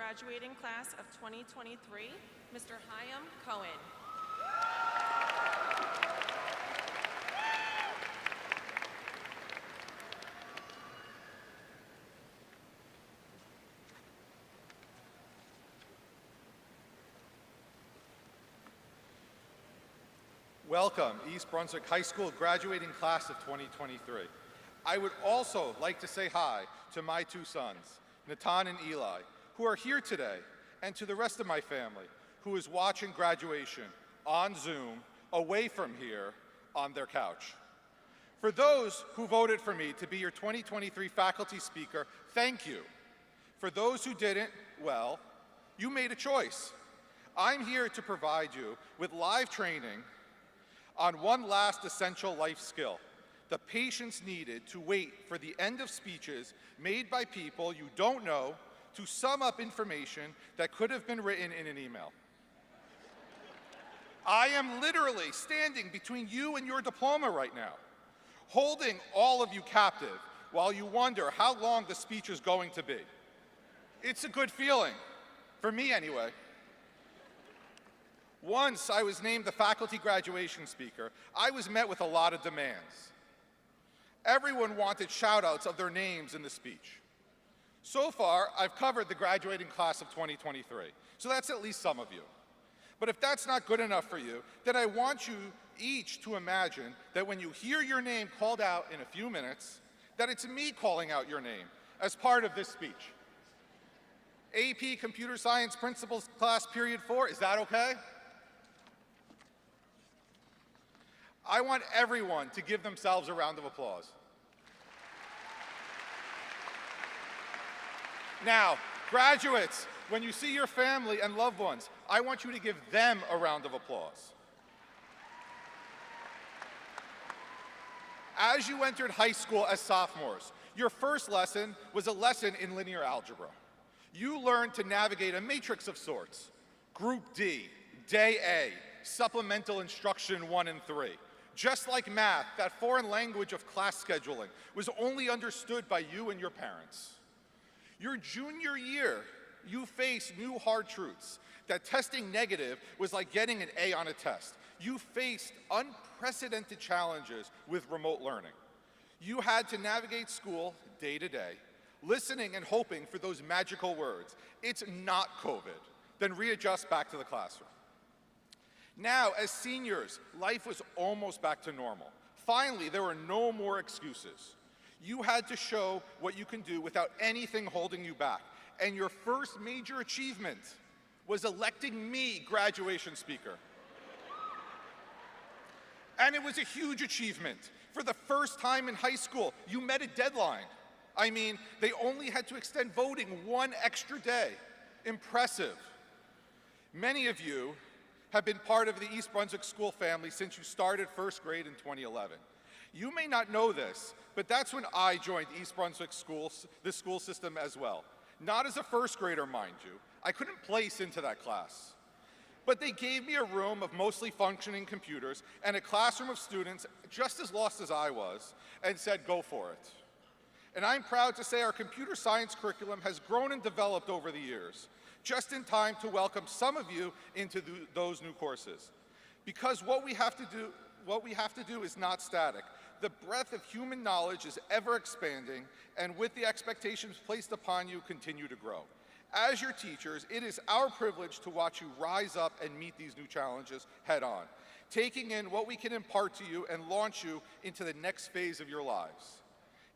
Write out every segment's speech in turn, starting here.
graduating class of 2023, Mr. Hyam Cohen. Welcome, East Brunswick High School graduating class of 2023. I would also like to say hi to my two sons, Natan and Eli, who are here today, and to the rest of my family who is watching graduation on Zoom, away from here, on their couch. For those who voted for me to be your 2023 faculty speaker, thank you. For those who didn't, well, you made a choice. I'm here to provide you with live training on one last essential life skill, the patience needed to wait for the end of speeches made by people you don't know to sum up information that could have been written in an email. I am literally standing between you and your diploma right now, holding all of you captive while you wonder how long the speech is going to be. It's a good feeling, for me anyway. Once I was named the faculty graduation speaker, I was met with a lot of demands. Everyone wanted shout-outs of their names in the speech. So far, I've covered the graduating class of 2023, so that's at least some of you. But if that's not good enough for you, then I want you each to imagine that when you hear your name called out in a few minutes, that it's me calling out your name as part of this speech. AP Computer Science Principles Class Period 4, is that okay? I want everyone to give themselves a round of applause. Now, graduates, when you see your family and loved ones, I want you to give them a round of applause. As you entered high school as sophomores, your first lesson was a lesson in linear algebra. You learned to navigate a matrix of sorts, Group D, Day A, Supplemental Instruction 1 and 3. Just like math, that foreign language of class scheduling was only understood by you and your parents. Your junior year, you faced new hard truths, that testing negative was like getting an A on a test. You faced unprecedented challenges with remote learning. You had to navigate school day to day, listening and hoping for those magical words. It's not COVID, then readjust back to the classroom. Now, as seniors, life was almost back to normal. Finally, there were no more excuses. You had to show what you can do without anything holding you back. And your first major achievement was electing me graduation speaker. And it was a huge achievement. For the first time in high school, you met a deadline. I mean, they only had to extend voting one extra day. Impressive. Many of you have been part of the East Brunswick school family since you started first grade in 2011. You may not know this, but that's when I joined East Brunswick schools, the school system as well. Not as a first grader, mind you. I couldn't place into that class. But they gave me a room of mostly functioning computers and a classroom of students just as lost as I was, and said, go for it. And I'm proud to say our computer science curriculum has grown and developed over the years, just in time to welcome some of you into those new courses. Because what we have to do is not static. The breadth of human knowledge is ever expanding, and with the expectations placed upon you, continue to grow. As your teachers, it is our privilege to watch you rise up and meet these new challenges head on, taking in what we can impart to you and launch you into the next phase of your lives.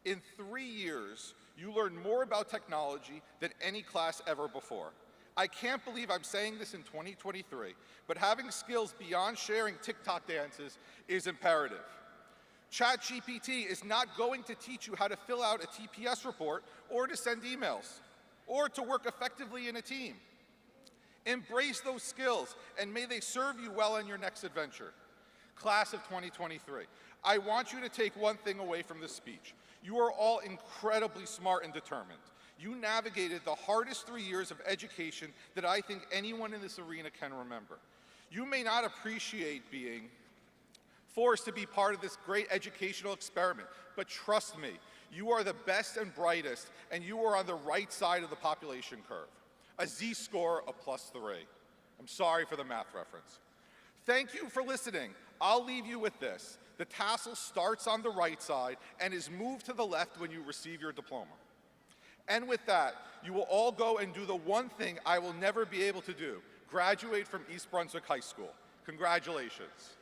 In 3 years, you learn more about technology than any class ever before. I can't believe I'm saying this in 2023, but having skills beyond sharing TikTok dances is imperative. ChatGPT is not going to teach you how to fill out a TPS report or to send emails or to work effectively in a team. Embrace those skills, and may they serve you well in your next adventure. Class of 2023, I want you to take one thing away from this speech. You are all incredibly smart and determined. You navigated the hardest 3 years of education that I think anyone in this arena can remember. You may not appreciate being forced to be part of this great educational experiment, but trust me, you are the best and brightest, and you are on the right side of the population curve. a z-score of +3. I'm sorry for the math reference. Thank you for listening. I'll leave you with this. The tassel starts on the right side and is moved to the left when you receive your diploma. And with that, you will all go and do the one thing I will never be able to do, graduate from East Brunswick High School. Congratulations.